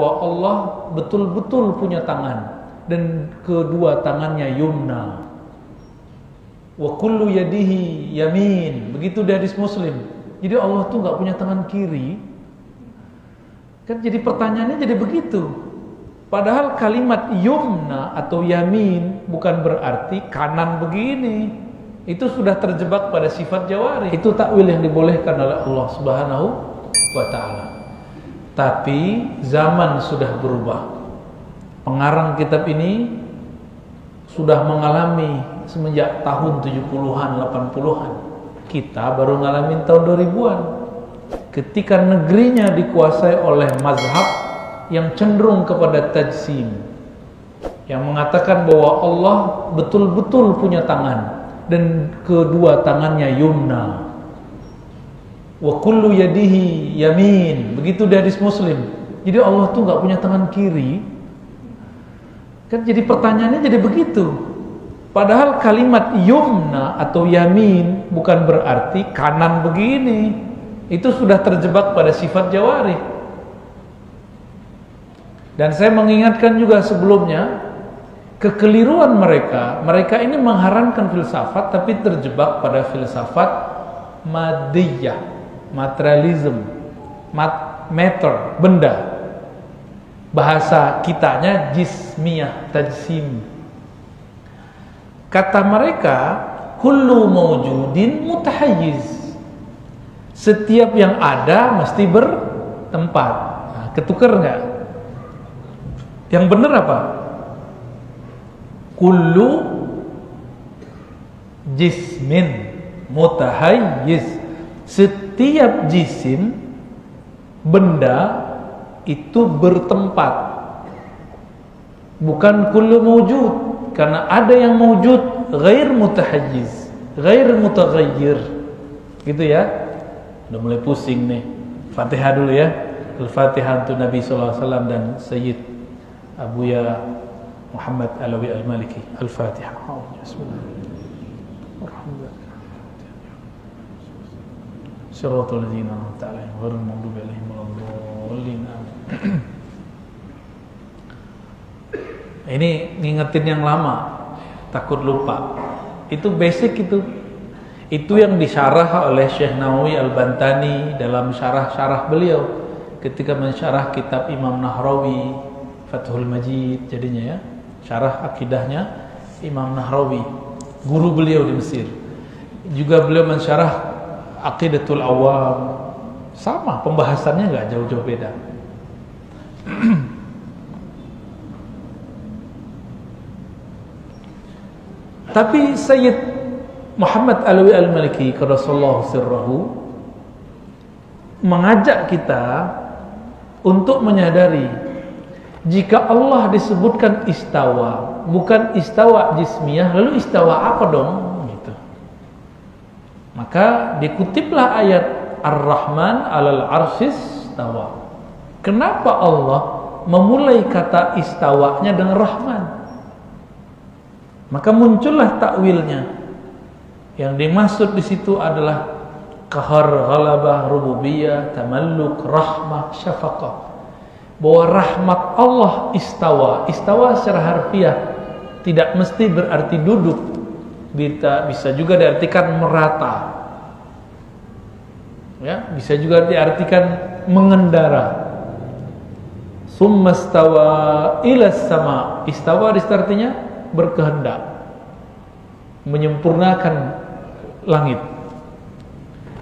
bahwa Allah betul-betul punya tangan dan kedua tangannya yumna. Wa kullu yadihi yamin. Begitu di hadis Muslim. Jadi Allah tuh nggak punya tangan kiri. Kan jadi pertanyaannya jadi begitu. Padahal kalimat yumna atau yamin bukan berarti kanan begini. Itu sudah terjebak pada sifat jawari. Itu takwil yang dibolehkan oleh Allah Subhanahu wa taala. Tapi zaman sudah berubah. Pengarang kitab ini sudah mengalami semenjak tahun 70-an, 80-an. Kita baru ngalamin tahun 2000-an. Ketika negerinya dikuasai oleh mazhab yang cenderung kepada tajsim, yang mengatakan bahwa Allah betul-betul punya tangan dan kedua tangannya yumna. Wa kullu yadihi yamin. Begitu di hadis Muslim. Jadi Allah tuh nggak punya tangan kiri. Kan jadi pertanyaannya jadi begitu. Padahal kalimat yumna atau yamin bukan berarti kanan begini. Itu sudah terjebak pada sifat jawari. Dan saya mengingatkan juga sebelumnya, kekeliruan mereka ini mengharamkan filsafat tapi terjebak pada filsafat madiyah, materialism, matter, benda. Bahasa kitanya jismiyah, tajsim. Kata mereka, kullu mawjudin mutahayyiz. Setiap yang ada mesti bertempat. Nah, ketukar nggak? Yang benar apa? Kullu jismin mutahayyiz. Setiap jisim, benda itu bertempat. Bukan kullu mawjud, karena ada yang mawjud ghair mutahayyiz, ghair mutaghayyir. Gitu ya. Udah mulai pusing nih. Fatihah dulu ya. Al-Fatihah untuk Nabi sallallahu alaihi wasallam dan Sayyid Abuya Muhammad Alawi Al-Maliki. Al-Fatihah. Bismillahirrahmanirrahim. Shiratal ladzina an'amta 'alaihim ghairil maghdubi 'alaihim waladdallin. Ini ngingetin yang lama, takut lupa. Itu basic itu. Itu yang disyarah oleh Syekh Nawawi Al-Bantani dalam syarah-syarah beliau ketika mensyarah kitab Imam Nahrawi Fathul Majid jadinya ya. Syarah akidahnya Imam Nahrawi, guru beliau di Mesir. Juga beliau mensyarah Aqidatul Awam. Sama, pembahasannya nggak jauh-jauh beda. Tapi Sayyid Muhammad Alawi Al-Maliki qaddasallahu sirrahu mengajak kita untuk menyadari jika Allah disebutkan istawa, bukan istawa jismiyah, lalu istawa apa dong? Gitu. Maka dikutiplah ayat Ar-Rahman 'alal 'arsyis istawa. Kenapa Allah memulai kata istawanya dengan Rahman? Maka muncullah takwilnya. Yang dimaksud di situ adalah qahar, ghalabah, rububiyah, tamalluk, rahmah, syafaqah. Bahwa rahmat Allah istawa. Istawa secara harfiah tidak mesti berarti duduk. Bisa juga diartikan merata. Ya, bisa juga diartikan mengendara. Summa stawa ilas sama. Istawa artinya berkehendak, menyempurnakan langit.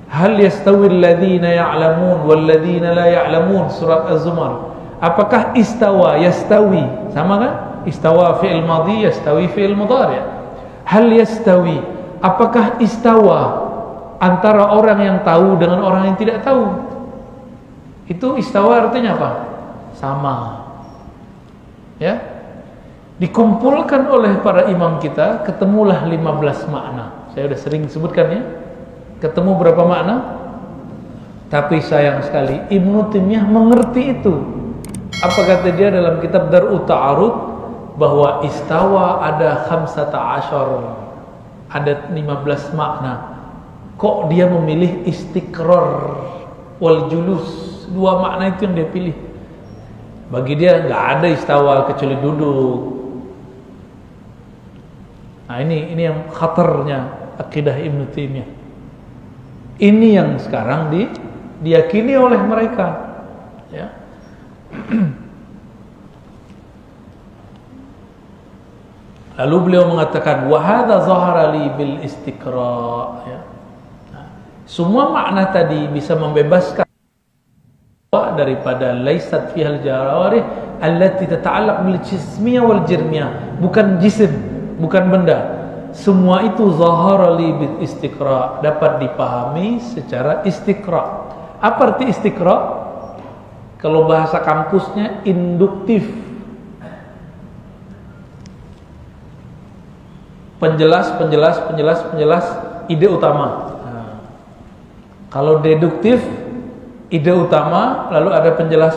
Hal yastawi alladhina ya'lamun wal ladzina la ya'lamun, surat Az-Zumar. Apakah istawa yastawi sama kan? Istawa fi'il madhi, yastawi fi'il mudhari'. Hal yastawi, apakah istawa antara orang yang tahu dengan orang yang tidak tahu? Itu istawa artinya apa? Sama. Ya. Dikumpulkan oleh para imam kita, ketemulah 15 makna. Saya sudah sering sebutkan ya. Ketemu berapa makna? Tapi sayang sekali Ibnu Taimiyah mengerti itu. Apa kata dia dalam kitab Dar'ut Ta'arud? Bahwa istawa ada 15, ada 15 makna. Kok dia memilih istiqrar wal julus? Dua makna itu yang dia pilih. Bagi dia nggak ada istawa kecuali duduk. Nah ini yang khatarnya akidah Ibnu Taimiyah. Ini yang sekarang diyakini oleh mereka, ya. Lalu beliau mengatakan wa hadza zahara li bil istiqra, ya. Nah, semua makna tadi bisa membebaskan daripada laisat fihal jawarih allati tata'allaq bil jismiyah wal jirmiyah, bukan jisim, bukan benda. Semua itu zahara li bil istiqra, dapat dipahami secara istiqra. Apa arti istiqra? Kalau bahasa kampusnya induktif. Penjelas ide utama. Nah, kalau deduktif, ide utama lalu ada penjelas.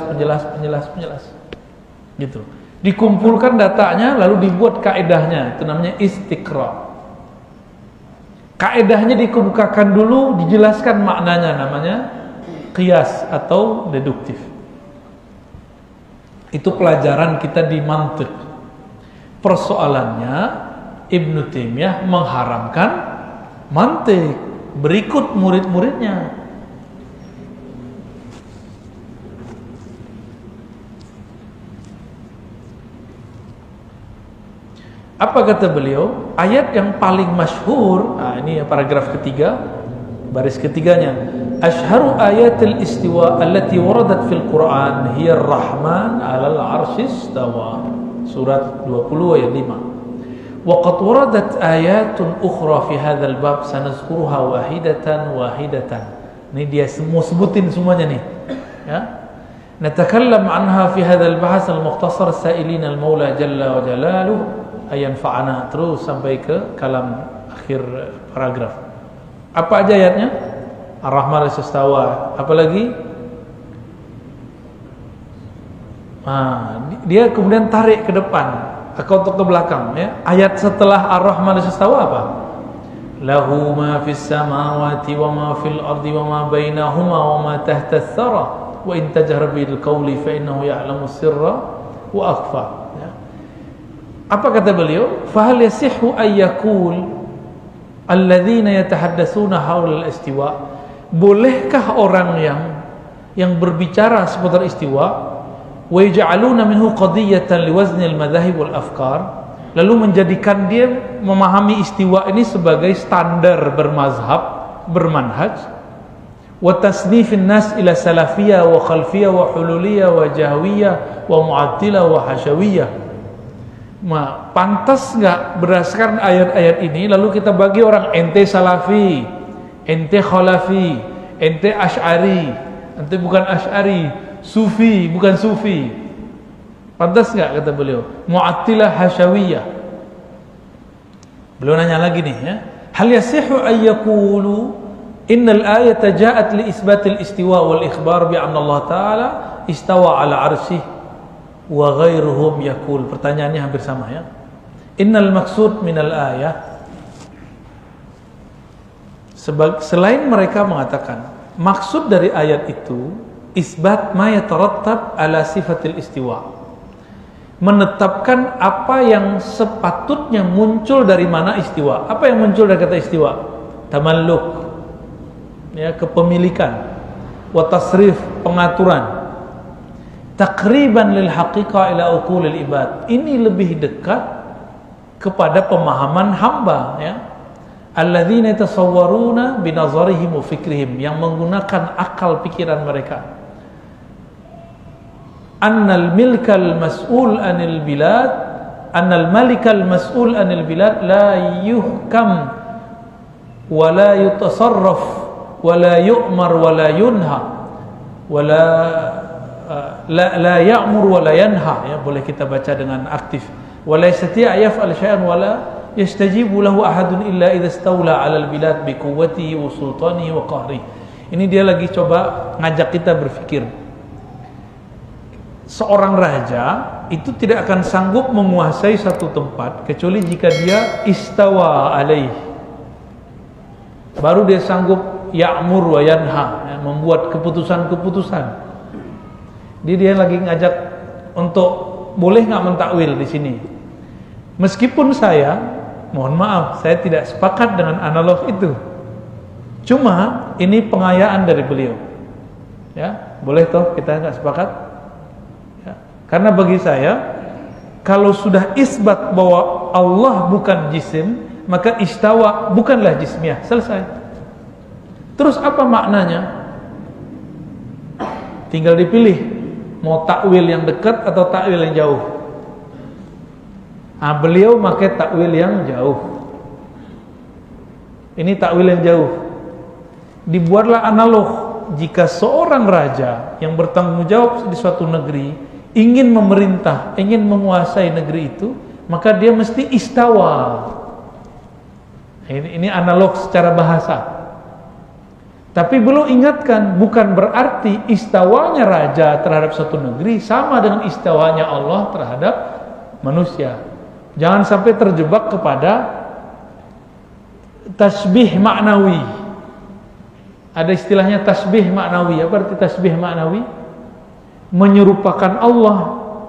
Gitu. Dikumpulkan datanya lalu dibuat kaedahnya, itu namanya istiqra. Kaedahnya dikemukakan dulu, dijelaskan maknanya, namanya qiyas atau deduktif. Itu pelajaran kita di mantiq. Persoalannya Ibnu Taimiyah mengharamkan mantiq, berikut murid-muridnya. Apa kata beliau? Ayat yang paling masyhur, nah ini paragraf ketiga, baris ketiganya. Ashharu ayatil istiwa allati waradat fil Quran hiya ar-Rahman 'alal 'arsy istawa. Surat 20 ayat 5. Wa qad waradat ayatun ukhra fi hadzal bab sanazkuruha wahidatan. Ini dia semua sebutin semuanya nih, ya. Natakallam anha fi hadzal bahas al-mukhtasar sa'ilina al-Maula jalla wa jalaluhu ayan fa'ana, terus sampai ke kalam akhir paragraf. Apa aja ayatnya? Ar-Rahman istawa. Apa lagi? Dia kemudian tarik ke depan atau ke belakang, ya. Ayat setelah Ar-Rahman istawa apa? Lahu ma fis samawati wa ma fil ardi wa ma bainahuma wa ma tahta ats-tsara wa in tajhar bil qawli fa innahu ya'lamu sirra wa akhfa. Apa kata beliau? Fahal yasihhu ayyakul alladzina yatahaddatsuna haulal istiwa. Bolehkah orang yang berbicara seputar istiwa wa yaj'aluna minhu qadiyatan liwazni al-madhahib wal afkar, lalu menjadikan dia memahami istiwa ini sebagai standar bermazhab, bermanhaj, wa tasnifin nas ila salafiyah wa khalfiyah wa hululiyah wa jahwiyah wa mu'attilah wa hasyawiyah. Pantas nggak berdasarkan ayat-ayat ini lalu kita bagi orang ente salafi, ente khalafi, ente asy'ari, ente bukan asy'ari, sufi bukan sufi. Pantas nggak kata beliau? Mu'attilah hasyawiyah. Beliau nanya lagi nih, ya. Hal yasihu ay yaqulu innal ayata ja'at li isbatil istiwa wal ikhbar bi anna Allah taala istawa ala arsyih wa ghairuhum yaqul. Pertanyaannya hampir sama, ya. Innal maksud minal ayah, selain mereka mengatakan maksud dari ayat itu isbat ma yatarattab ala sifatil istiwa, menetapkan apa yang sepatutnya muncul dari mana istiwa. Apa yang muncul dari kata istiwa? Tamalluk, ya, kepemilikan, wa tasrif, pengaturan. Takriban lil haqiqah ila uqulil ibad. Ini lebih dekat kepada pemahaman hamba, ya. Alladzina yatasawwaruna binazarihim wa fikrihim, yang menggunakan akal pikiran mereka. Annal milkal mas'ul anil bilad, annal malikal mas'ul anil bilad la yuhkam wa la yutasarraf wa la yu'mar wa la yunha wa la ya'mur wa la yanha, ya, boleh kita baca dengan aktif. Wa la yastati' yaf'al syai'an wa la yastajibu lahu ahadun illa idza istawla 'alal bilad bi quwwatihi wa sultanihi wa qahrihi. Ini dia lagi coba ngajak kita berpikir. Seorang raja itu tidak akan sanggup menguasai satu tempat kecuali jika dia istawa alaih. Baru dia sanggup ya'mur wa yanha, ya, membuat keputusan-keputusan. Dia lagi ngajak untuk boleh nggak mentakwil di sini. Meskipun saya, mohon maaf, saya tidak sepakat dengan analog itu. Cuma ini pengayaan dari beliau. Ya, boleh toh kita nggak sepakat? Ya. Karena bagi saya, kalau sudah isbat bahwa Allah bukan jisim, maka istawa bukanlah jismiyah. Selesai. Terus apa maknanya? Tinggal dipilih, mau takwil yang dekat atau takwil yang jauh. Nah, beliau pakai takwil yang jauh. Ini takwil yang jauh. Dibuatlah analog, jika seorang raja yang bertanggung jawab di suatu negeri ingin memerintah, ingin menguasai negeri itu, maka dia mesti istawa. Ini analog secara bahasa. Tapi beliau ingatkan, bukan berarti istawanya raja terhadap suatu negeri sama dengan istawanya Allah terhadap manusia. Jangan sampai terjebak kepada tasbih maknawi. Ada istilahnya tasbih maknawi. Apa arti tasbih maknawi? Menyerupakan Allah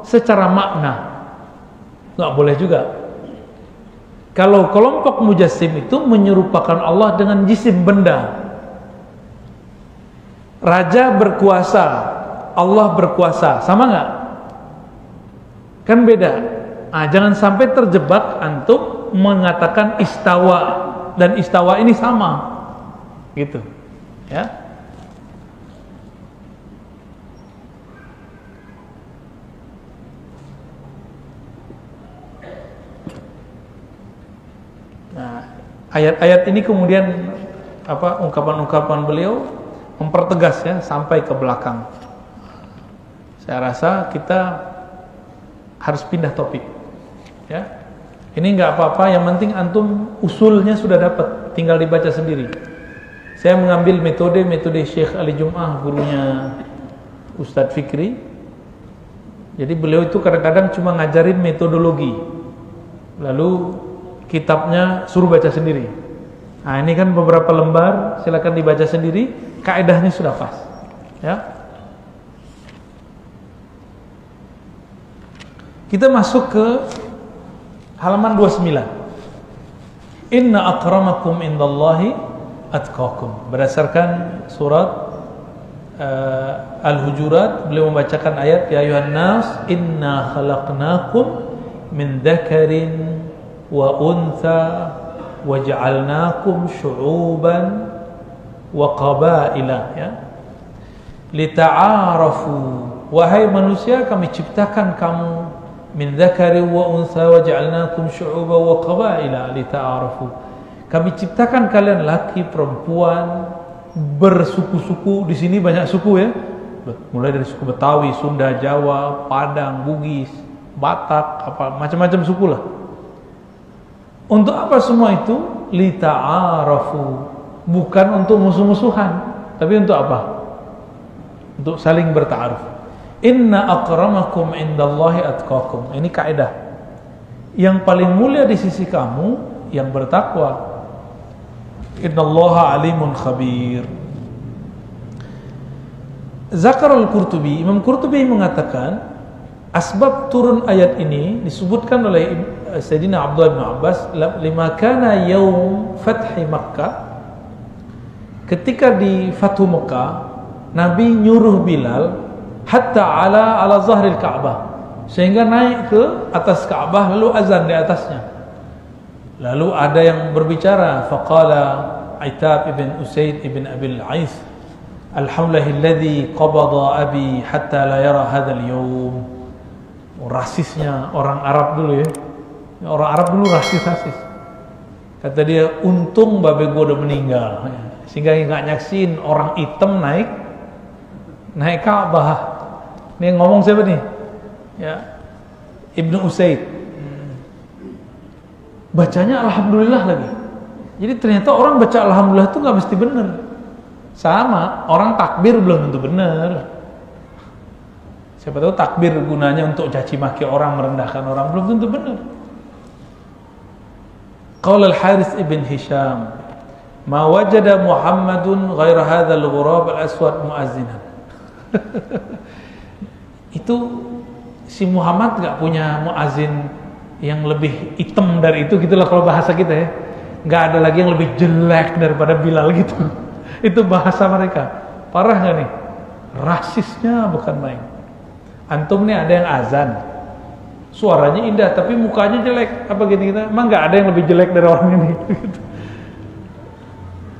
secara makna. Nggak boleh juga. Kalau kelompok mujassim itu menyerupakan Allah dengan jisim, benda. Raja berkuasa, Allah berkuasa, sama nggak? Kan beda. Nah, jangan sampai terjebak antum mengatakan istawa dan istawa ini sama, gitu, ya. Nah, ayat-ayat ini kemudian ungkapan-ungkapan beliau mempertegas ya sampai ke belakang. Saya rasa kita harus pindah topik. Ya, ini nggak apa-apa. Yang penting antum usulnya sudah dapat, tinggal dibaca sendiri. Saya mengambil metode Syekh Ali Jum'ah, gurunya Ustadz Fikri. Jadi beliau itu kadang-kadang cuma ngajarin metodologi, lalu kitabnya suruh baca sendiri. Nah, ini kan beberapa lembar, silakan dibaca sendiri. Kaedahnya sudah pas. Ya. Kita masuk ke halaman 29. Inna akramakum indallahi atqakum. Berdasarkan surat Al-Hujurat, beliau membacakan ayat ya ayuhan nas inna khalaqnakum min dzakarin wa untha wa ja'alnakum syu'uban wa qabaila, ya, lita'arafu. Wahai manusia, kami ciptakan kamu min dzakari wa untha wa ja'alnakum syu'uban wa qabaila lita'arafu. Kami ciptakan kalian laki perempuan bersuku-suku. Di sini banyak suku, ya, mulai dari suku Betawi, Sunda, Jawa, Padang, Bugis, Batak, apa macam-macam suku lah. Untuk apa semua itu? Lita'arafu. Bukan untuk musuh-musuhan, tapi untuk apa? Untuk saling berta'aruf. Inna akramakum indallahi atqakum. Ini kaidah. Yang paling mulia di sisi kamu yang bertakwa. Innallaha alimun khabir. Zakar al-Qurtubi, Imam Qurtubi mengatakan asbab turun ayat ini disebutkan oleh Sayyidina Abdullah bin Abbas, lima kana yaum fathi Makkah. Ketika di Fathu Mekah, Nabi nyuruh Bilal hatta ala zahril Ka'bah, sehingga naik ke atas Ka'bah lalu azan di atasnya. Lalu ada yang berbicara, faqala Aitab ibn Usaid ibn Abil Ais, alhamdulillahilladzi qabada abi hatta la yara hadzal yawm. Rasisnya orang Arab dulu, ya. Orang Arab dulu rasis. Kata dia, untung babe gua udah meninggal, sehingga nggak nyaksin orang hitam naik Ka'bah. Ini yang ngomong siapa nih? Ya, Ibnu Usaid. Bacanya alhamdulillah lagi. Jadi ternyata orang baca alhamdulillah itu nggak mesti benar. Sama orang takbir belum tentu benar. Siapa tahu takbir gunanya untuk caci maki orang, merendahkan orang, belum tentu benar. Qala al-Harits ibn Hisham, ma wajada Muhammadun ghaira hadzal ghurab al-aswad muazzinan. Itu si Muhammad nggak punya muazin yang lebih hitam dari itu gitulah kalau bahasa kita ya. Nggak ada lagi yang lebih jelek daripada Bilal gitu. Itu bahasa mereka. Parah nggak nih? Rasisnya bukan main. Antum nih ada yang azan, suaranya indah tapi mukanya jelek. Apa gitu kita? Emang nggak ada yang lebih jelek dari orang ini?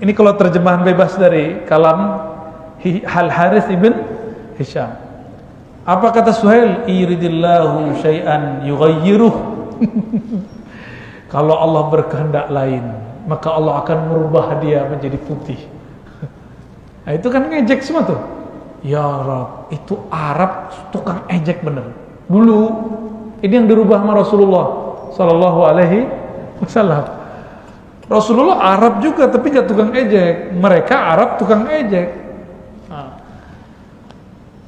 Ini kalau terjemahan bebas dari kalam Al-Harits ibn Hisham. Apa kata Suhail? Iridillahu syai'an yughayyiruh. Kalau Allah berkehendak lain, maka Allah akan merubah dia menjadi putih. Nah, itu kan ngejek semua tuh. Ya Rab, itu Arab tukang ejek bener. Dulu ini yang dirubah sama Rasulullah Sallallahu Alaihi Wasallam. Rasulullah Arab juga tapi gak tukang ejek. Mereka Arab tukang ejek.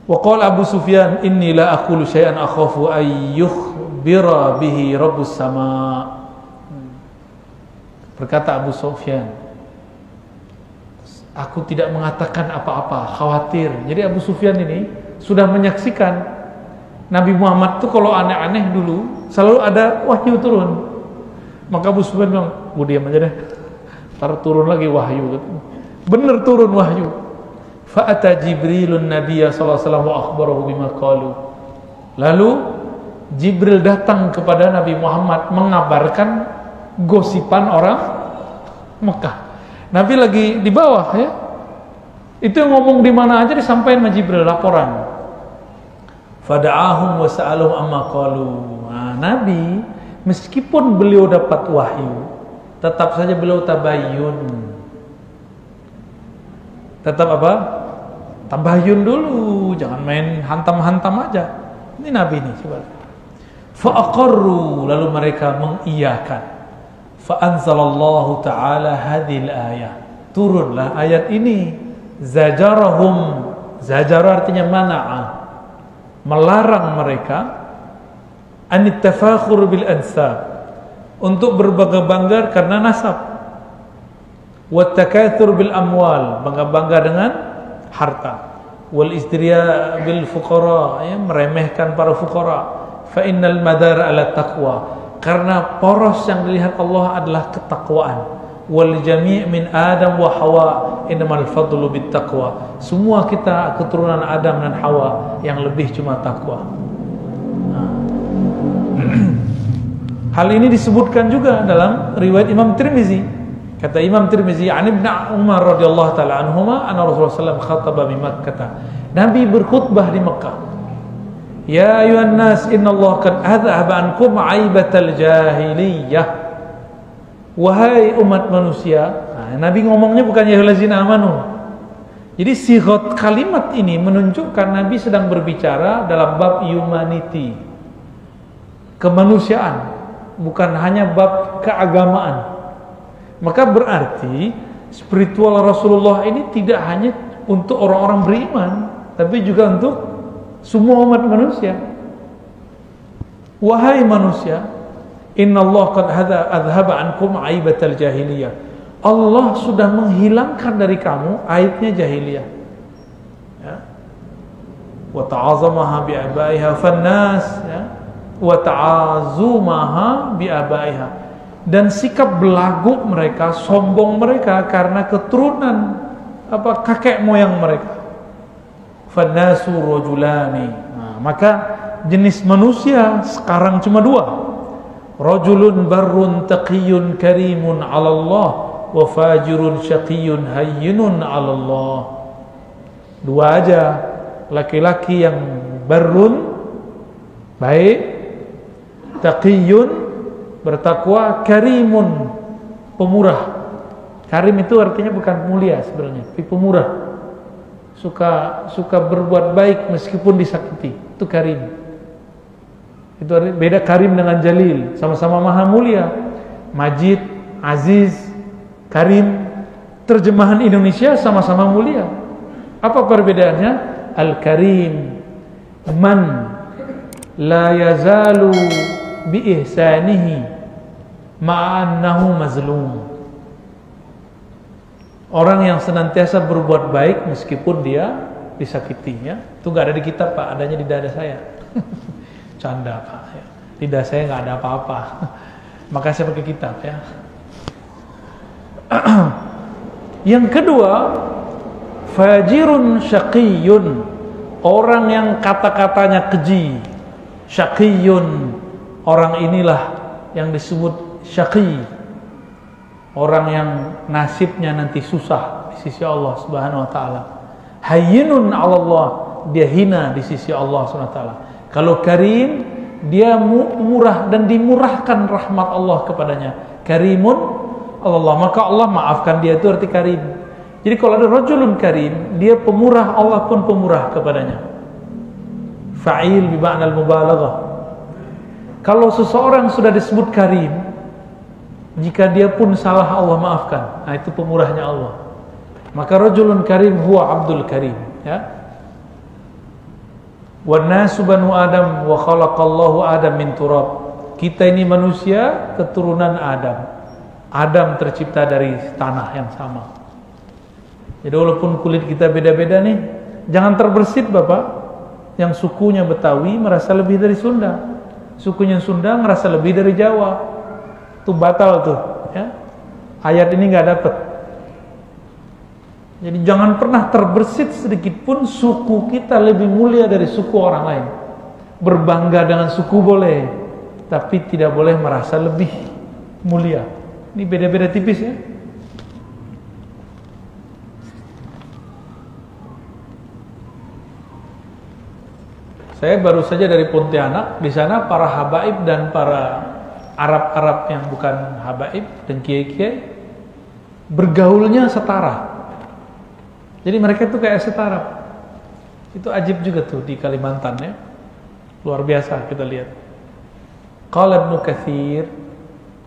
Wa qala Abu Sufyan inni la aqulu syai'an akhafu ay yukhbira bihi rabbus sama. Berkata Abu Sufyan, aku tidak mengatakan apa-apa, khawatir. Jadi Abu Sufyan ini sudah menyaksikan Nabi Muhammad tuh kalau aneh-aneh dulu selalu ada wahyu turun. Maka Abu Sufyan bilang, "Gua diam aja deh. Ntar turun lagi wahyu." Bener turun wahyu. Fa'ata Jibrilun Nabiyya sallallahu alaihi wasallam wa akhbarahu bima qalu. Lalu Jibril datang kepada Nabi Muhammad mengabarkan gosipan orang Mekah. Nabi lagi di bawah ya. Itu yang ngomong di mana aja disampaikan sama Jibril laporan. Fada'ahum wa sa'alahum amma qalu. Nah, Nabi meskipun beliau dapat wahyu, tetap saja beliau tabayyun. Tetap apa? Tabayyun dulu, jangan main hantam-hantam aja. Ini Nabi nih coba. Fa'aqarru, lalu mereka mengiyakan. Fa'anzalallahu ta'ala hadhil ayah. Turunlah ayat ini. Zajarahum. Zajara artinya mana'a. Melarang mereka anit tafakhur bil ansab. Untuk berbangga-bangga karena nasab. Wa takatsur bil amwal. Bangga-bangga dengan harta. Wal istirya bil fuqara. Ya, meremehkan para fuqara. Fa innal madar ala taqwa. Karena poros yang dilihat Allah adalah ketakwaan. Wal jami' min Adam wa Hawa innamal fadlu bit taqwa. Semua kita keturunan Adam dan Hawa, yang lebih cuma takwa. Hal ini disebutkan juga dalam riwayat Imam Tirmizi. Kata Imam Tirmizi, "An Ibnu Umar radhiyallahu taala anhuma anna Rasulullah sallallahu alaihi wasallam khataba bi Makkah." Nabi berkhutbah di Makkah. Ya ayuhan nas innallaha qad adhaba ankum aibatal jahiliyah. Wahai umat manusia. Nah, Nabi ngomongnya bukan ya ayyuhallazina amanu. Jadi sighat kalimat ini menunjukkan Nabi sedang berbicara dalam bab humanity, kemanusiaan, bukan hanya bab keagamaan. Maka berarti spiritual Rasulullah ini tidak hanya untuk orang-orang beriman, tapi juga untuk semua umat manusia. Wahai manusia, innallaha qad adhaba ankum aibatal jahiliyah. Allah sudah menghilangkan dari kamu aibnya jahiliyah. Ya. Wa ta'azamaha bi abaiha fannas, ya. Wa ta'azumaha bi abaiha. Dan sikap belagu mereka, sombong mereka karena keturunan kakek moyang mereka. Fannasu rajulani. Nah, maka jenis manusia sekarang cuma dua. Rajulun barrun taqiyun karimun 'ala Allah wa fajirun syaqiyun hayyinun 'ala Allah. Dua aja, laki-laki yang barrun baik, taqiyun bertakwa, karimun pemurah. Karim itu artinya bukan mulia sebenarnya, tapi pemurah. Suka berbuat baik meskipun disakiti, itu karim. Itu beda karim dengan jalil, sama-sama maha mulia. Majid, aziz, karim, terjemahan Indonesia sama-sama mulia. Apa perbedaannya? Al-karim man la yazalu bi ihsanihi ma'annahu mazlum. Orang yang senantiasa berbuat baik meskipun dia disakiti, ya. Itu enggak ada di kitab, Pak, adanya di dada saya. Canda Pak ya. Lidah saya nggak ada apa-apa. Maka saya pakai kitab ya. Yang kedua, fajirun syaqiyun, orang yang kata-katanya keji. Syaqiyun, orang inilah yang disebut syaqi, orang yang nasibnya nanti susah di sisi Allah Subhanahu wa taala. Hayyinun 'ala Allah, dia hina di sisi Allah Subhanahu wa taala. Kalau karim, dia murah dan dimurahkan rahmat Allah kepadanya. Karimun Allah, maka Allah maafkan dia, itu arti karim. Jadi kalau ada rajulun karim, dia pemurah, Allah pun pemurah kepadanya. Fa'il bi ma'nal mubalaghah. Kalau seseorang sudah disebut karim, jika dia pun salah Allah maafkan. Nah, itu pemurahnya Allah. Maka rajulun karim huwa abdul karim, ya. Wan nasu banu Adam wa khalaqallahu Adam min turab. Kita ini manusia keturunan Adam. Adam tercipta dari tanah yang sama. Jadi walaupun kulit kita beda-beda nih, jangan terbersit Bapak. Yang sukunya Betawi merasa lebih dari Sunda, sukunya Sunda merasa lebih dari Jawa. Itu batal tuh, ya. Ayat ini nggak dapet. Jadi jangan pernah terbersit sedikit pun suku kita lebih mulia dari suku orang lain. Berbangga dengan suku boleh, tapi tidak boleh merasa lebih mulia. Ini beda-beda tipis ya. Saya baru saja dari Pontianak. Di sana para habaib dan para Arab-Arab yang bukan habaib dan kiai-kiai bergaulnya setara. Jadi mereka itu kayak setara. Itu ajib juga tuh di Kalimantan ya. Luar biasa kita lihat. Qala Ibnu Katsir,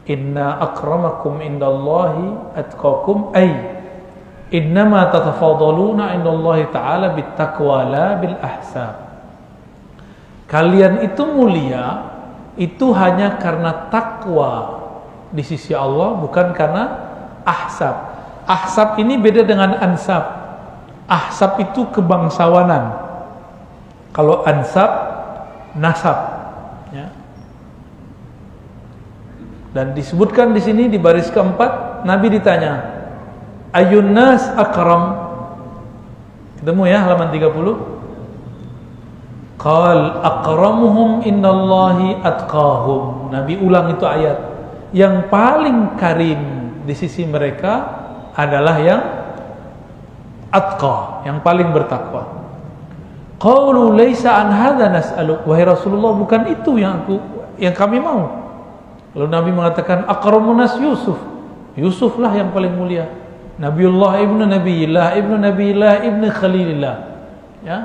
inna akramakum indallahi atqakum, ay innama tatafadaluna indallahi ta'ala bittaqwa la bil ahsab. Kalian itu mulia itu hanya karena takwa di sisi Allah, bukan karena ahsab. Ahsab ini beda dengan ansab. Ahsab itu kebangsawanan. Kalau ansab nasab, ya. Dan disebutkan di sini di baris keempat, Nabi ditanya, Ayun nas akram. Ketemu ya halaman 30. Qal akramuhum innallahi atqahum. Nabi ulang itu ayat. Yang paling karim di sisi mereka adalah yang atqa, yang paling bertakwa. Qalu laisa an hadza nas'alu. Wahai Rasulullah, bukan itu yang kami mau. Lalu Nabi mengatakan akramun nas Yusuf. Yusuflah yang paling mulia. Nabiullah ibnu Nabiillah ibnu Nabiillah ibnu Khalilillah. Ya.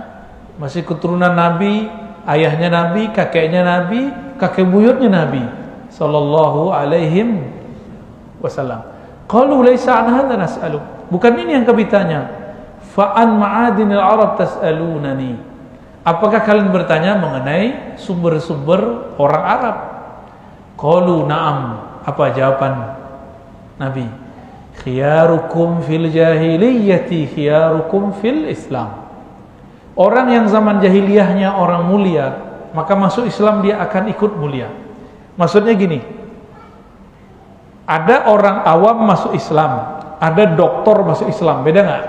Masih keturunan Nabi, ayahnya Nabi, kakeknya Nabi, kakek buyutnya Nabi sallallahu alaihi wasallam. Qalu laisa an hadza nas'alu. Bukan ini yang kami tanya. Fa'an ma'adinil Arab tas'alunani. Apakah kalian bertanya mengenai sumber-sumber orang Arab? Qalu na'am. Apa jawaban Nabi? Khiyarukum fil jahiliyyati khiyarukum fil Islam. Orang yang zaman jahiliyahnya orang mulia, maka masuk Islam dia akan ikut mulia. Maksudnya gini, ada orang awam masuk Islam, ada doktor masuk Islam, beda nggak?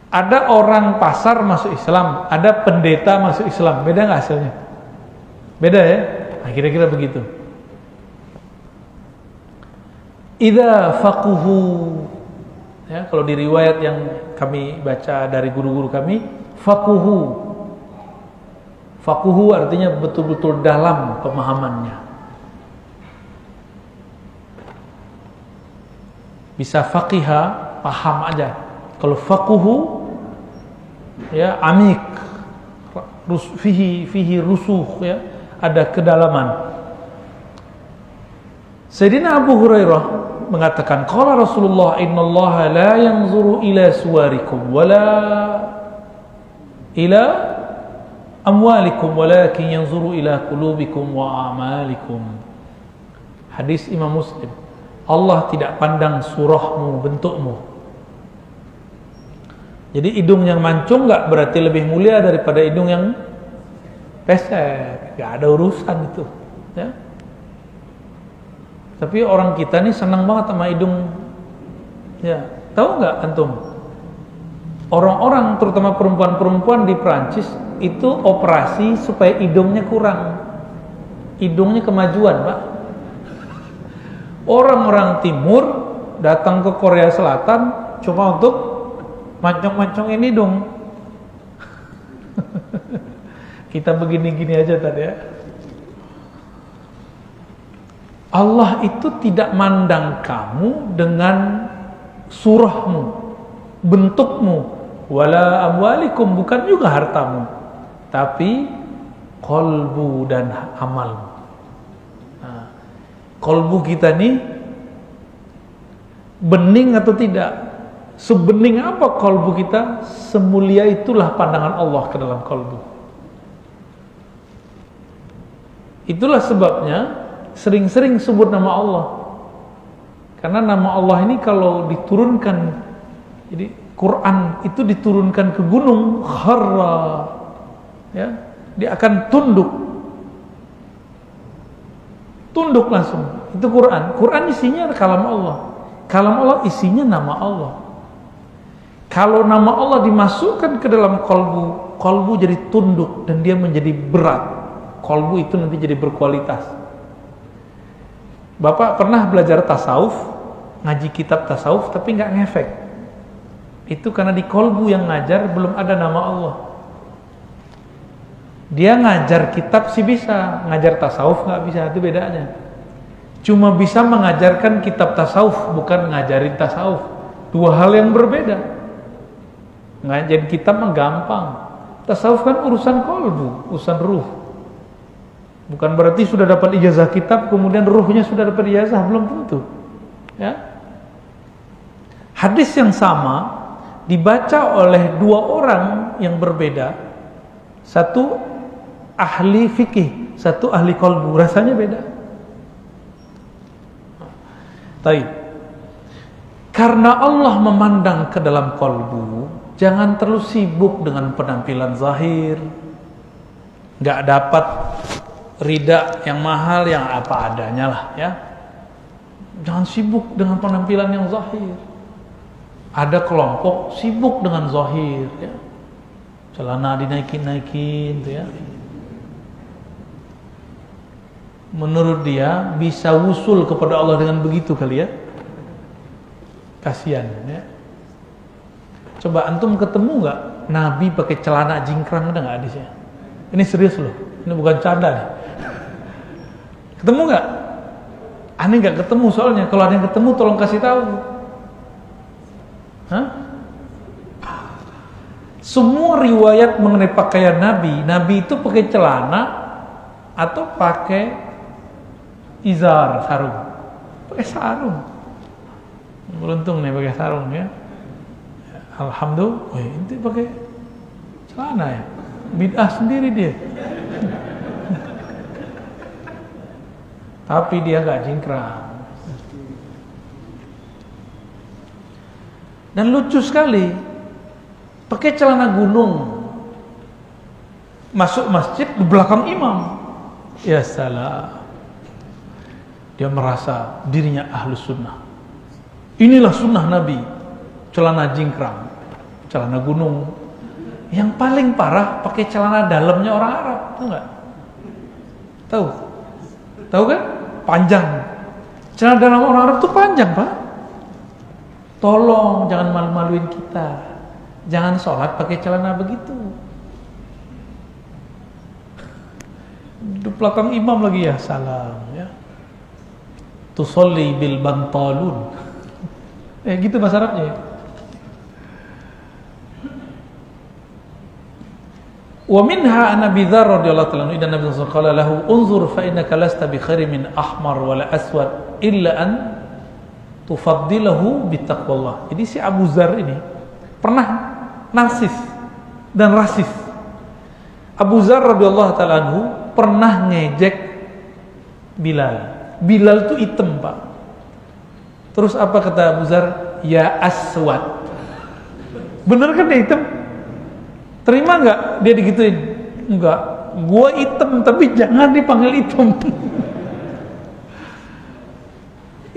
Ada orang pasar masuk Islam, ada pendeta masuk Islam, beda nggak hasilnya? Beda ya? Nah, kira-kira begitu. Idza faquhu, ya, kalau di riwayat yang kami baca dari guru-guru kami, faquhu. Faquhu artinya betul-betul dalam pemahamannya. Bisa faqiha, paham aja. Kalau faquhu, ya, amik, fihi rusuh, ya, ada kedalaman. Sayyidina Abu Hurairah mengatakan, qala Rasulullah innallaha la yanzuru ila suwarikum wala ila amwalikum walakin yanzuru ila qulubikum wa a'malikum. Hadis Imam Muslim. Allah tidak pandang surahmu, bentukmu. Jadi hidung yang mancung enggak berarti lebih mulia daripada hidung yang pesek, nggak ada urusan itu, ya. Tapi orang kita nih senang banget sama hidung, ya. Tahu nggak antum? Orang-orang, terutama perempuan-perempuan di Perancis itu operasi supaya hidungnya kurang, hidungnya kemajuan, Pak. Orang-orang Timur datang ke Korea Selatan cuma untuk mancung-mancungin hidung. Kita begini-gini aja tadi, ya. Allah itu tidak mandang kamu dengan surahmu, bentukmu, wala amwalikum, bukan juga hartamu, tapi kolbu dan amalmu. Nah, kolbu kita nih bening atau tidak? Sebening apa kolbu kita, semulia itulah pandangan Allah ke dalam kolbu. Itulah sebabnya sering-sering sebut nama Allah. Karena nama Allah ini kalau diturunkan, jadi Quran itu diturunkan ke gunung, kharra, ya, dia akan tunduk langsung. Itu Quran. Quran isinya kalam Allah. Kalam Allah isinya nama Allah. Kalau nama Allah dimasukkan ke dalam kolbu, kolbu jadi tunduk dan dia menjadi berat. Kolbu itu nanti jadi berkualitas. Bapak pernah belajar tasawuf, ngaji kitab tasawuf tapi nggak ngefek. Itu karena di kolbu yang ngajar belum ada nama Allah. Dia ngajar kitab sih bisa, ngajar tasawuf nggak bisa, itu bedanya. Cuma bisa mengajarkan kitab tasawuf, bukan ngajarin tasawuf. Dua hal yang berbeda. Ngajarin kitab mah gampang. Tasawuf kan urusan kolbu, urusan ruh. Bukan berarti sudah dapat ijazah kitab kemudian ruhnya sudah dapat ijazah, belum tentu, ya. Hadis yang sama dibaca oleh dua orang yang berbeda, satu ahli fikih, satu ahli kolbu, rasanya beda. Taib. Karena Allah memandang ke dalam kolbu, jangan terlalu sibuk dengan penampilan zahir. Nggak dapat rida yang mahal, yang apa adanya lah, ya. Jangan sibuk dengan penampilan yang zahir. Ada kelompok sibuk dengan zahir, ya. Celana dinaikin-naikin, tuh, ya. Menurut dia bisa wusul kepada Allah dengan begitu kali, ya. Kasihan, ya. Coba antum ketemu nggak Nabi pakai celana jingkrang, ada nggak hadisnya? Ini serius loh, ini bukan canda nih. Ketemu nggak? Aneh nggak ketemu soalnya. Kalau ada yang ketemu tolong kasih tahu. Hah? Semua riwayat mengenai pakaian Nabi itu pakai celana atau pakai izar, sarung. Pakai sarung. Beruntung nih pakai sarung, ya. Alhamdulillah, ini pakai celana ya. Bid'ah sendiri dia. Tapi dia gak jingkrang. Dan lucu sekali, pakai celana gunung, masuk masjid di belakang imam. Ya salah. Dia merasa dirinya ahlus sunnah. Inilah sunnah Nabi. Celana jingkrang, celana gunung. Yang paling parah pakai celana dalamnya orang Arab, tahu nggak? Tahu kan? Panjang. Celana dalam orang Arab tuh panjang, Pak. Tolong jangan malu-maluin kita. Jangan sholat pakai celana begitu. Di belakang imam lagi, ya salam, ya. Tusolli bil bantalun. Gitu bahasa Arabnya. Wa minha an Abi Dzar radhiyallahu ta'ala anhu, Nabi sallallahu alaihi wasallam lahu unzur fa innaka lasta bi khairin min ahmar wala aswad illa an tufaddilahu bi taqwallah. Jadi si Abu Dzar ini pernah narsis dan rasis. Abu Dzar radhiyallahu ta'ala anhu pernah ngejek Bilal. Bilal itu hitam, Pak. Terus apa kata Abu Dzar? Ya aswad. Bener kan dia hitam? Terima nggak dia digituin? Enggak. gua hitam tapi jangan dipanggil hitam.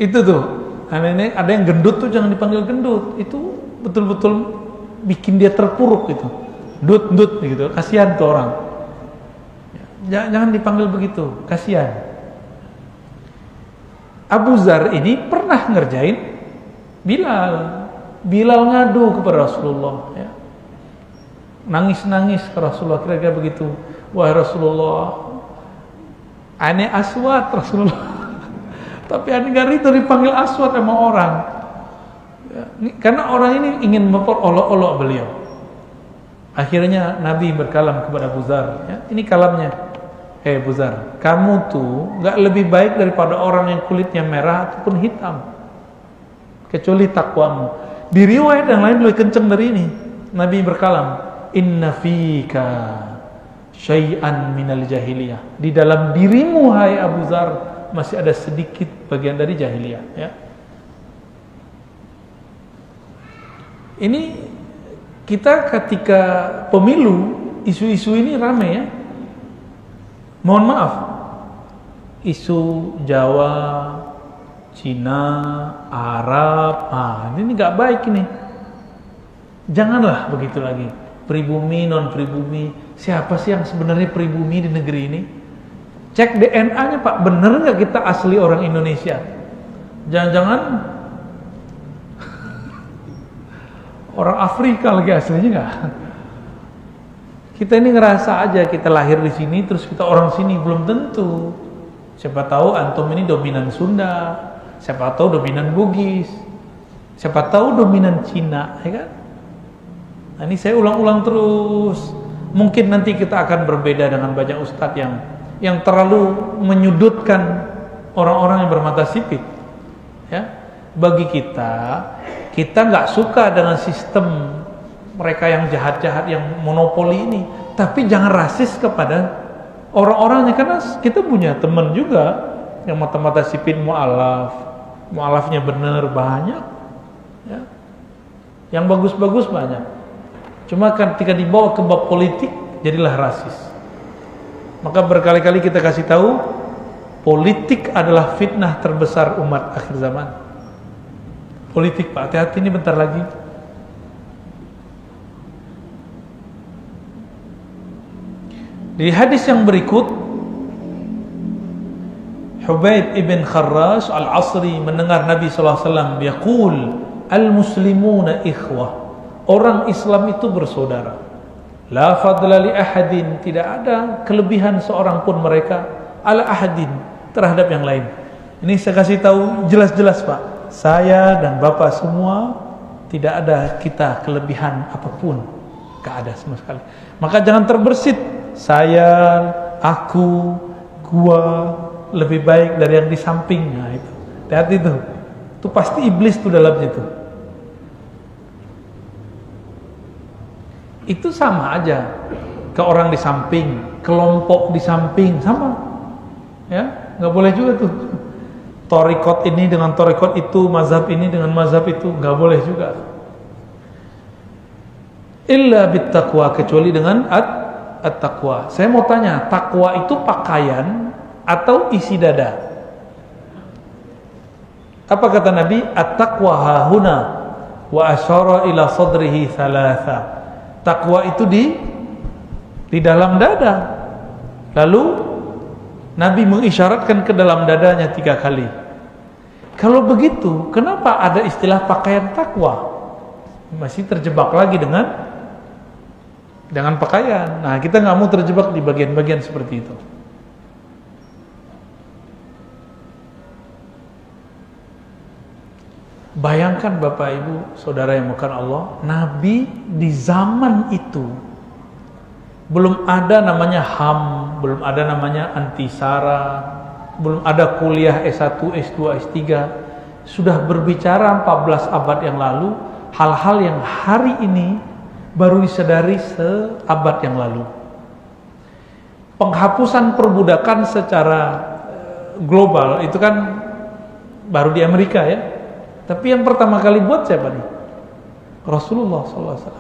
Itu tuh, ada yang gendut tuh jangan dipanggil gendut. Itu betul-betul bikin dia terpuruk gitu. Dut gitu, kasihan tuh orang. Jangan dipanggil begitu, kasihan. Abu Dzar ini pernah ngerjain Bilal ngadu kepada Rasulullah, ya. Nangis-nangis ke Rasulullah, kira-kira begitu. Wahai Rasulullah, ane aswad Rasulullah. Tapi ane gak itu dipanggil aswad sama orang, ya, karena orang ini ingin memperolok-olok beliau. Akhirnya Nabi berkalam kepada Abu Dzar, ya, ini kalamnya. Abu Dzar, kamu tuh gak lebih baik daripada orang yang kulitnya merah ataupun hitam, kecuali takwamu. Di riwayat yang lain lebih kenceng dari ini. Nabi berkalam, inna fika syai'an minal jahiliyah. Di dalam dirimu hai Abu Dzar masih ada sedikit bagian dari jahiliyah, ya. Ini kita ketika pemilu, isu-isu ini rame, ya. Mohon maaf, isu Jawa, Cina, Arab, ini nggak baik ini. Janganlah begitu lagi. Pribumi, non pribumi, siapa sih yang sebenarnya pribumi di negeri ini? Cek DNA-nya Pak, bener nggak kita asli orang Indonesia? Jangan-jangan orang Afrika lagi aslinya nggak? Kita ini ngerasa aja kita lahir di sini, terus kita orang sini, belum tentu. Siapa tahu antum ini dominan Sunda, siapa tahu dominan Bugis, siapa tahu dominan Cina, ya kan? Nah, ini saya ulang-ulang terus. Mungkin nanti kita akan berbeda dengan banyak ustadz yang terlalu menyudutkan orang-orang yang bermata sipit. Ya, bagi kita nggak suka dengan sistem mereka yang jahat-jahat, yang monopoli ini. Tapi jangan rasis kepada orang-orangnya, karena kita punya teman juga yang mata-mata sipit mu'alafnya bener banyak, ya. Yang bagus-bagus banyak. Cuma ketika dibawa ke bab politik, jadilah rasis. Maka berkali-kali kita kasih tahu, politik adalah fitnah terbesar umat akhir zaman. Politik, Pak, hati-hati, ini bentar lagi. Di hadis yang berikut, Hubayb ibn Kharrash al-Asri mendengar Nabi SAW yaqul, al-muslimuna ikhwah. Orang Islam itu bersaudara. La fadla li ahadin, tidak ada kelebihan seorang pun mereka ala ahadin, terhadap yang lain. Ini saya kasih tahu jelas-jelas, Pak. Saya dan Bapak semua tidak ada kita kelebihan apapun, gak ada sama sekali. Maka jangan terbersit, saya, aku, gua lebih baik dari yang di sampingnya. Itu hati-hati tuh. Itu pasti iblis tuh dalamnya tuh. Itu sama aja ke orang di samping, kelompok di samping, sama, ya, nggak boleh juga tuh. Torikot ini dengan torikot itu, mazhab ini dengan mazhab itu, nggak boleh juga. Illa bittaqwa, kecuali dengan at-taqwa. Saya mau tanya, takwa itu pakaian atau isi dada? Apa kata Nabi? At-taqwa hahuna wa asyara ila sadrihi thalatha. Takwa itu di dalam dada. Lalu Nabi mengisyaratkan ke dalam dadanya 3 kali. Kalau begitu, kenapa ada istilah pakaian takwa? Masih terjebak lagi dengan pakaian. Nah, kita nggak mau terjebak di bagian-bagian seperti itu. Bayangkan Bapak Ibu, saudara yang bukan Allah, Nabi di zaman itu belum ada namanya HAM, belum ada namanya antisara, belum ada kuliah S1, S2, S3. Sudah berbicara 14 abad yang lalu, hal-hal yang hari ini baru disadari seabad yang lalu. Penghapusan perbudakan secara global itu kan baru di Amerika, ya. Tapi yang pertama kali buat siapa nih? Rasulullah SAW.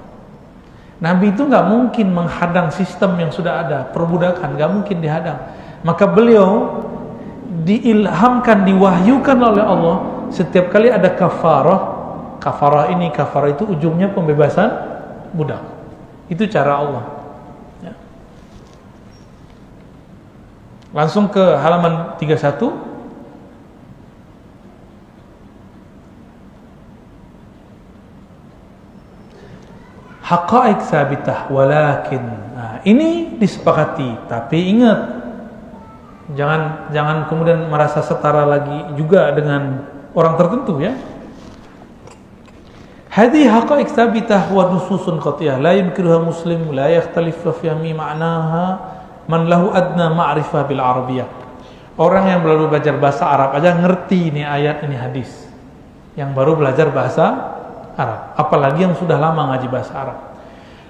Nabi itu nggak mungkin menghadang sistem yang sudah ada, perbudakan, nggak mungkin dihadang. Maka beliau diilhamkan, diwahyukan oleh Allah, setiap kali ada kafarah itu ujungnya pembebasan budak. Itu cara Allah. Ya. Langsung ke halaman 31. Haqa'iq sabitah walakin. Nah, ini disepakati, tapi ingat, jangan kemudian merasa setara lagi juga dengan orang tertentu ya. Hadhihi haqa'iq sabitah wa nususun qat'iyah la yunkiruha muslim la yakhtalifu fi ma'naha man lahu adna ma'rifah bil arabiyyah. Orang yang baru belajar bahasa Arab aja ngerti ini ayat, ini hadis. Yang baru belajar bahasa Arab, apalagi yang sudah lama ngaji bahasa Arab.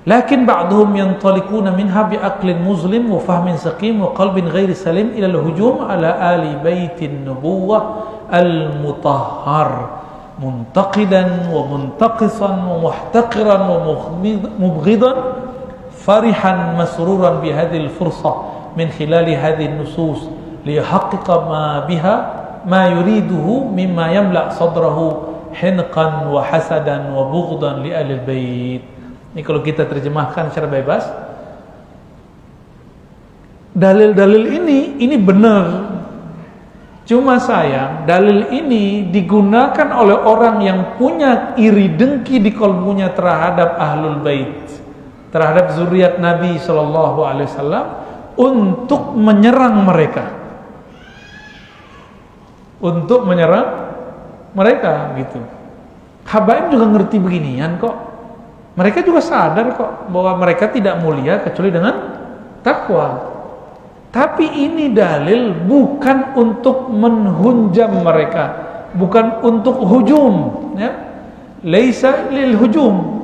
Lakin ba'dhum yantaliquna minha bi aqlin muslim wa fahmin saqim wa qalbin ghairi salim ila al-hujum ala ali baitin nubuwah al-mutahhar muntaqidan wa muntaqisan wa muhtaqiran wa mubghidan farihan masruran bi hadhihi al-fursah min khilali hadhihi an-nusus liyahaqqiqa ma biha ma yuriduhu mimma yamla' sadrahu hinqan wa hasadan wa bughdan li ahli bait. Ini kalau kita terjemahkan secara bebas, dalil-dalil ini benar. Cuma sayang, dalil ini digunakan oleh orang yang punya iri dengki di kalbunya terhadap ahlul bait, terhadap zuriat Nabi sallallahu alaihi wasallam, untuk menyerang mereka. Untuk menyerang mereka gitu. Habaib juga ngerti beginian kok. Mereka juga sadar kok bahwa mereka tidak mulia kecuali dengan takwa. Tapi ini dalil bukan untuk menhunjam mereka, bukan untuk hujum ya. Laisa lil hujum.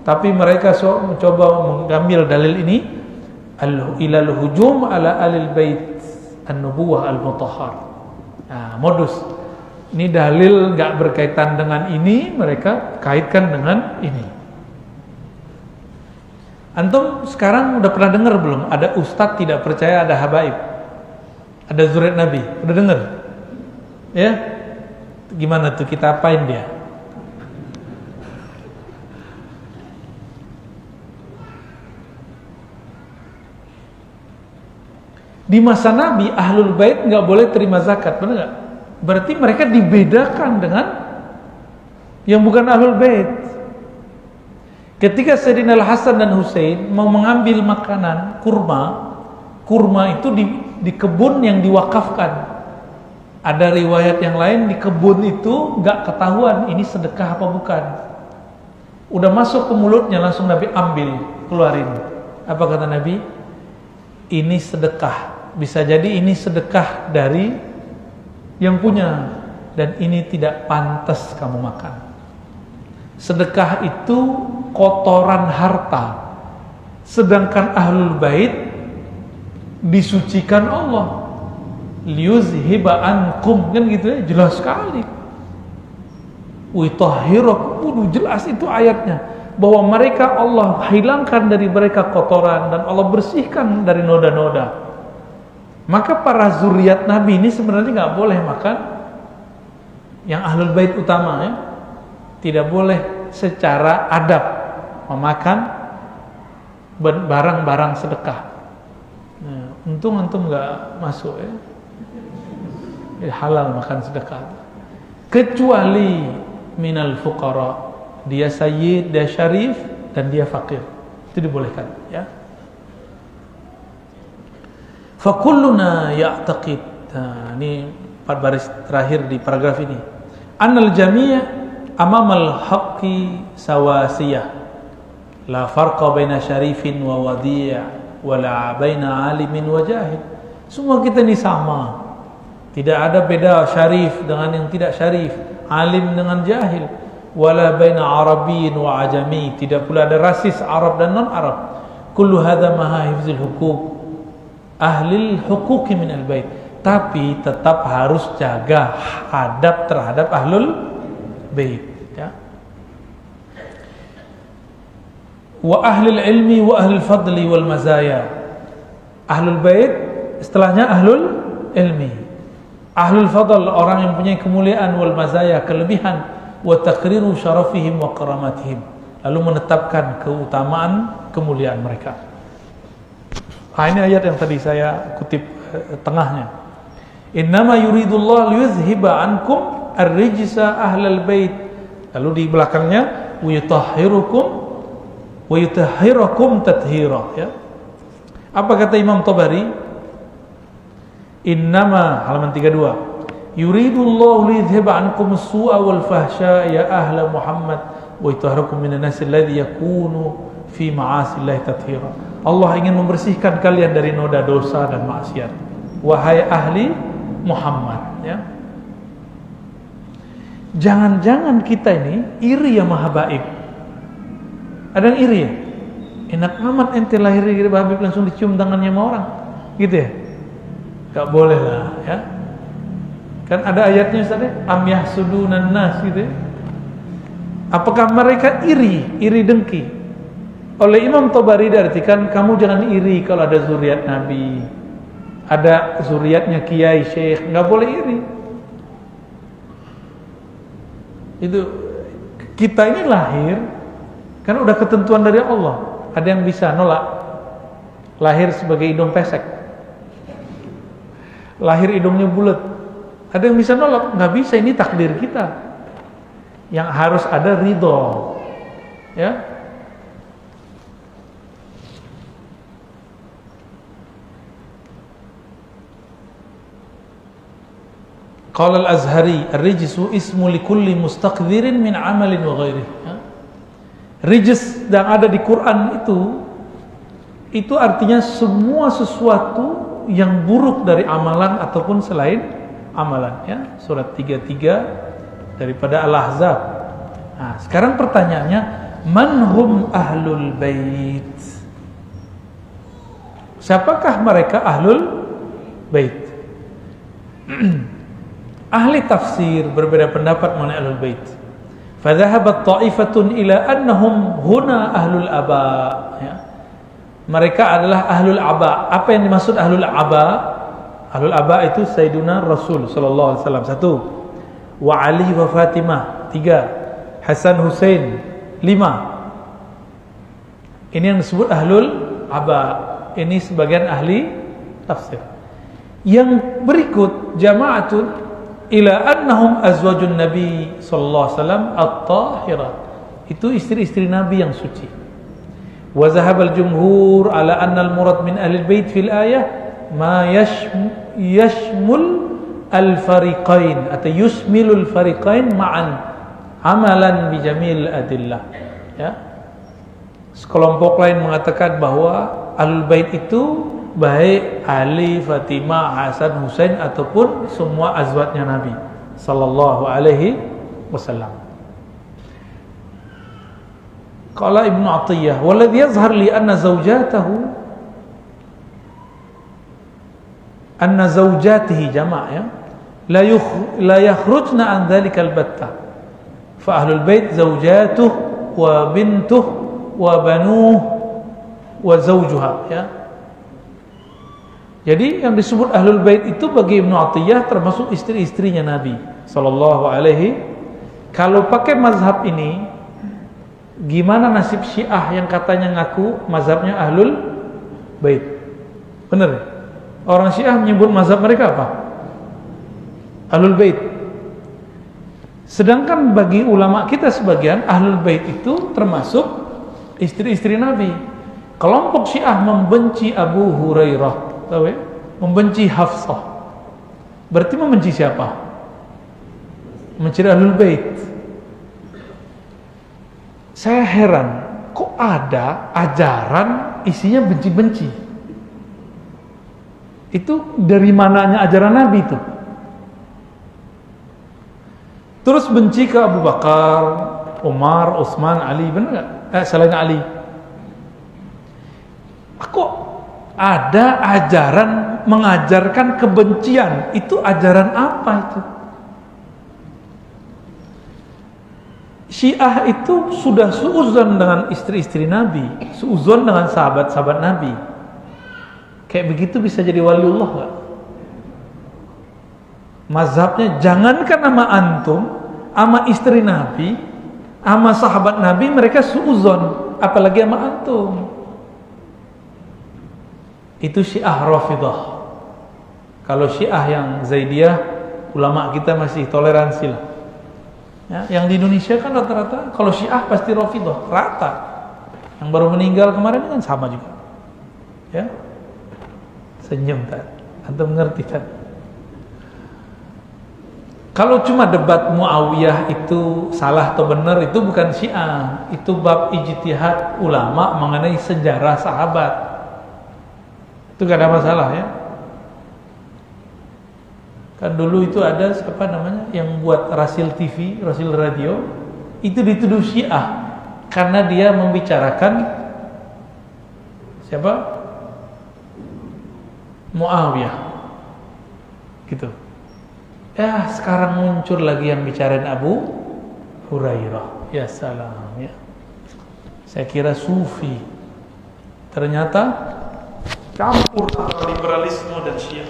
Tapi mereka mencoba mengambil dalil ini ilal hujum ala alil bait an-nubuwah al-mutahhar. Nah, modus. Ini dalil nggak berkaitan dengan ini, mereka kaitkan dengan ini. Antum sekarang udah pernah dengar belum? Ada ustadz tidak percaya ada habaib, ada zuriat Nabi. Udah dengar? Ya? Gimana tuh, kita apain dia? Di masa Nabi, ahlul bait nggak boleh terima zakat, benar nggak? Berarti mereka dibedakan dengan yang bukan ahlul bait. Ketika Sayyidina Al-Hasan dan Husain mau mengambil makanan kurma itu di kebun yang diwakafkan. Ada riwayat yang lain di kebun itu nggak ketahuan ini sedekah apa bukan. Udah masuk ke mulutnya langsung Nabi ambil, keluarin. Apa kata Nabi? Ini sedekah. Bisa jadi ini sedekah dari yang punya, dan ini tidak pantas kamu makan. Sedekah itu kotoran harta, sedangkan ahlul bait disucikan Allah. Liyuzhiba ankum, kan gitu ya, jelas sekali. Witahhirakum, jelas itu ayatnya, bahwa mereka Allah hilangkan dari mereka kotoran dan Allah bersihkan dari noda-noda. Maka para zuriat Nabi ini sebenarnya nggak boleh makan yang ahlul bait utama ya. Tidak boleh secara adab memakan barang-barang sedekah. Nah, untung antum nggak masuk ya. Halal makan sedekah. Kecuali minal fuqara, dia sayyid, dia syarif, dan dia fakir. Itu dibolehkan ya. Fakulluna ya'taqid. Nah, ini 4 baris terakhir di paragraf ini. Annal jami' amamal haqqi sawasiyah. La farqa baina syarifin wa wadi' wa la baina alimin wa jahil. Semua kita ini sama. Tidak ada beda syarif dengan yang tidak syarif, alim dengan jahil. Wala baina arabiyyin wa ajami. Tidak pula ada rasis Arab dan non-Arab. Kullu hadza maha hifzil huquq ahlil huquqi min al-bait. Tapi tetap harus jaga adab terhadap ahlul bait ya. wa ahlul ilmi wa ahlul fadli wal mazaya. Ahlul bait setelahnya ahlul ilmi. Ahlul fadl orang yang punya kemuliaan, wal mazaya kelebihan, wa taqriru syarafihim wa karamatihim, lalu menetapkan keutamaan kemuliaan mereka. Ini ayat yang tadi saya kutip tengahnya. Innama yuridullah liyuzhiba ankum ar-rijsa ahlal bait. Lalu di belakangnya wa yutahhirakum tathira, ya. Apa kata Imam Tabari? Innama, halaman 32, yuridullahu liyuzhiba ankum as-su'a wal fahsya ya ahla Muhammad wa yutahhirakum minan nas alladhi yakunu fi ma'asillahi tathira. Allah ingin membersihkan kalian dari noda dosa dan maksiat, wahai ahli Muhammad, ya. Jangan-jangan kita ini iri sama Habaib. Ada yang iri ya? Enak amat ente lahir di Habib langsung dicium tangannya sama orang, gitu ya? Gak boleh lah, ya. Kan ada ayatnya Ustaz, am yahsudunan nas, gitu ya. Apakah mereka iri dengki? Oleh Imam Tabari diartikan, kamu jangan iri kalau ada zuriat Nabi, ada zuriatnya kiai, syekh, nggak boleh iri. Itu kita ini lahir kan udah ketentuan dari Allah. Ada yang bisa nolak? Lahir sebagai hidung pesek, lahir hidungnya bulat. Ada yang bisa nolak? Nggak bisa, ini takdir kita. Yang harus ada ridho, ya. Qala al-Azhari, ar-rijsu ismu likulli mustaqdirin min amalin wa ghairihi. Rijs yang ada di Quran itu artinya semua sesuatu yang buruk dari amalan ataupun selain amalan, ya. Surat 33 daripada Al-Ahzab. Nah, sekarang pertanyaannya, man hum ahlul bait? Siapakah mereka ahlul bait? Ahli tafsir berbeda pendapat mengenai ahlul bait. Fadhahabat ta'ifatun ila annahum huna ahlul aba, ya. Mereka adalah ahlul aba. Apa yang dimaksud ahlul aba? Ahlul aba itu Sayyiduna Rasul sallallahu alaihi wasallam, 1. Wa Ali wa Fatimah, 3. Hasan Husain, 5. Ini yang disebut ahlul aba. Ini sebagian ahli tafsir. Yang berikut jama'atun ila annahum azwajun nabi sallallahu alaihi wasallam at-tahirat. Itu istri-istri Nabi yang suci. Wa zahabal jumhur ala anna al-murad min ahli al-bait fil ayah ma yashmul al-fariqain atau yusmilul fariqain ma'an amalan bi jamil adillah, ya. Sekelompok lain mengatakan bahwa ahlul bait itu baik Ali, Fatimah, Hasan, Husain ataupun semua azwajnya Nabi sallallahu alaihi wasallam. Qala Ibnu Athiyyah, "Walladhi yazhar li anna zawjatihi jama', ya, la yakhrujna an dhalika al-batta. Fa ahlul bait zawjatuhu wa bintuhu wa banuhu wa zawjuha", ya. Jadi yang disebut ahlul bait itu bagi Ibnu Athiyyah termasuk istri-istrinya Nabi sallallahu alaihi. Kalau pakai mazhab ini, gimana nasib Syiah yang katanya ngaku mazhabnya ahlul bait? Benar ya? Orang Syiah menyebut mazhab mereka apa? Ahlul bait. Sedangkan bagi ulama kita sebagian, ahlul bait itu termasuk istri-istri Nabi. Kelompok Syiah membenci Abu Hurairah, tahu ya? Membenci Hafsah. Berarti membenci siapa? Membenci ahlul bait. Saya heran, kok ada ajaran isinya benci-benci? Itu dari mananya ajaran Nabi itu? Terus benci ke Abu Bakar, Umar, Utsman, Ali, benar nggak? Selain Ali. Kok ada ajaran mengajarkan kebencian? Itu ajaran apa itu? Syiah itu sudah suudzon dengan istri-istri Nabi, suudzon dengan sahabat-sahabat Nabi. Kayak begitu bisa jadi waliullah gak? Mazhabnya jangankan sama antum, sama istri Nabi, sama sahabat Nabi mereka suudzon, apalagi sama antum. Itu Syiah Rafidah. Kalau Syiah yang Zaidiyah, ulama kita masih toleransi lah. Ya, yang di Indonesia kan rata-rata kalau Syiah pasti Rafidah, rata. Yang baru meninggal kemarin kan sama juga. Ya. Senyum tak? Antum mengerti tak? Kalau cuma debat Muawiyah itu salah atau benar, itu bukan Syiah, itu bab ijtihad ulama mengenai sejarah sahabat. Itu gak ada masalah ya. Kan dulu itu ada siapa namanya yang buat Rasil TV, Rasil Radio, itu dituduh Syiah karena dia membicarakan siapa? Muawiyah. Gitu. Ya, sekarang muncul lagi yang bicarain Abu Hurairah. Ya salam ya. Saya kira sufi. Ternyata campur antara liberalisme dan Syiah.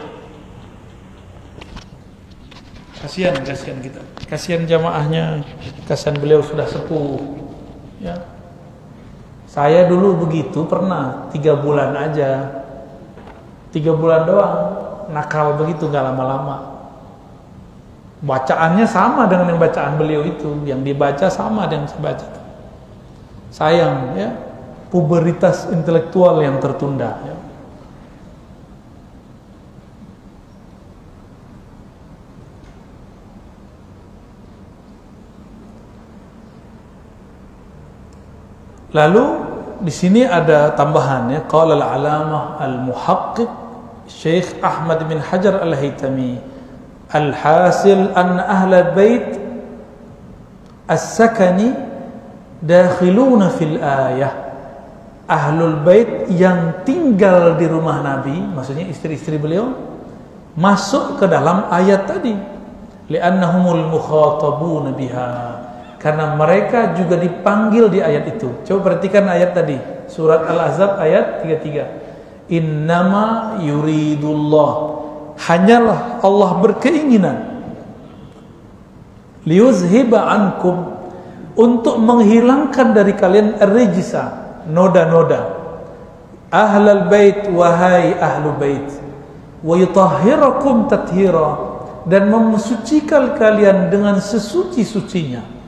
Kasihan kita. Kasihan jamaahnya. Kasihan beliau sudah sepuh. Ya. Saya dulu begitu pernah 3 bulan aja. 3 bulan doang. Nakal begitu gak lama-lama. Bacaannya sama dengan yang bacaan beliau itu, yang dibaca sama dengan yang saya baca. Sayang ya, puberitas intelektual yang tertunda ya. Lalu di sini ada tambahannya, qala al-alamah al-muhaqqiq Syekh Ahmad bin Hajar al-Haytami, al-hasil anna ahlal bait as-sakani dakhiluna fil ayah. Ahlul bait yang tinggal di rumah Nabi, maksudnya istri-istri beliau, masuk ke dalam ayat tadi. Li'annahumul mukhatabuna biha. Karena mereka juga dipanggil di ayat itu. Coba perhatikan ayat tadi, surat Al-Ahzab ayat 33. Innama yuridullah, hanyalah Allah berkeinginan, liyuzhiba ankum, untuk menghilangkan dari kalian ar-rijsa, noda-noda, ahlal bait, wahai ahlu bait, wa yutahhirakum tathira, dan mensucikan kalian dengan sesuci-sucinya.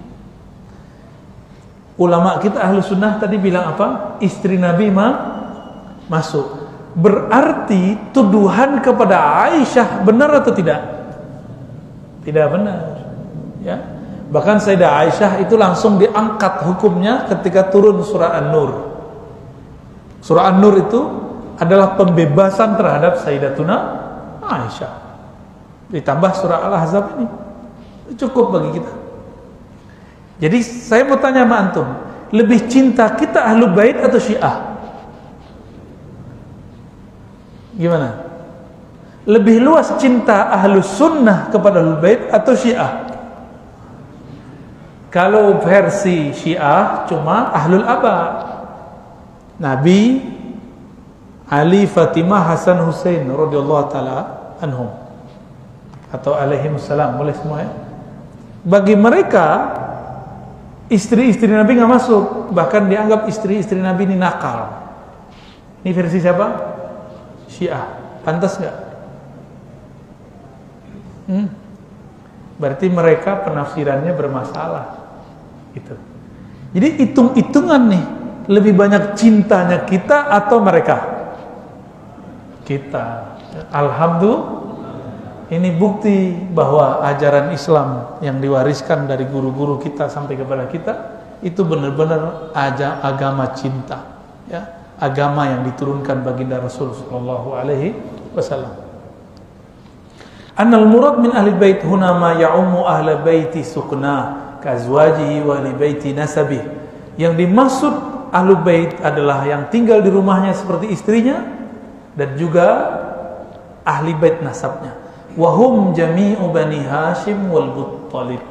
Ulama kita ahlu sunnah tadi bilang apa? Istri Nabi masuk. Berarti tuduhan kepada Aisyah benar atau tidak? Tidak benar. Ya. Bahkan Sayyidah Aisyah itu langsung diangkat hukumnya ketika turun surah An-Nur. Surah An-Nur itu adalah pembebasan terhadap Sayyidatuna Aisyah. Ditambah surah Al-Ahzab ini. Cukup bagi kita. Jadi saya mau tanya sama antum, lebih cinta kita ahlu bait atau Syiah? Gimana? Lebih luas cinta ahlu sunnah kepada ahlu bait atau Syiah? Kalau versi Syiah cuma ahlul aba, Nabi, Ali, Fatimah, Hasan, Husain radhiyallahu taala anhum, atau alaihimussalam, boleh semua ya. Bagi mereka istri-istri Nabi nggak masuk, bahkan dianggap istri-istri Nabi ini nakal. Ini versi siapa? Syiah. Pantas nggak? Berarti mereka penafsirannya bermasalah. Gitu. Jadi hitung-hitungan nih, lebih banyak cintanya kita atau mereka? Kita. Alhamdulillah. Ini bukti bahwa ajaran Islam yang diwariskan dari guru-guru kita sampai kepada kita itu benar-benar agama cinta, ya, agama yang diturunkan baginda Rasul sallallahu alaihi wasallam. Annal murad min ahli bait huna ma ya'ummu ahli baiti sukna kazwajihi wa li baiti nasabih. Yang dimaksud ahli bait adalah yang tinggal di rumahnya seperti istrinya dan juga ahli bait nasabnya. Wahum jami'u bani Hashim wal Muttalib.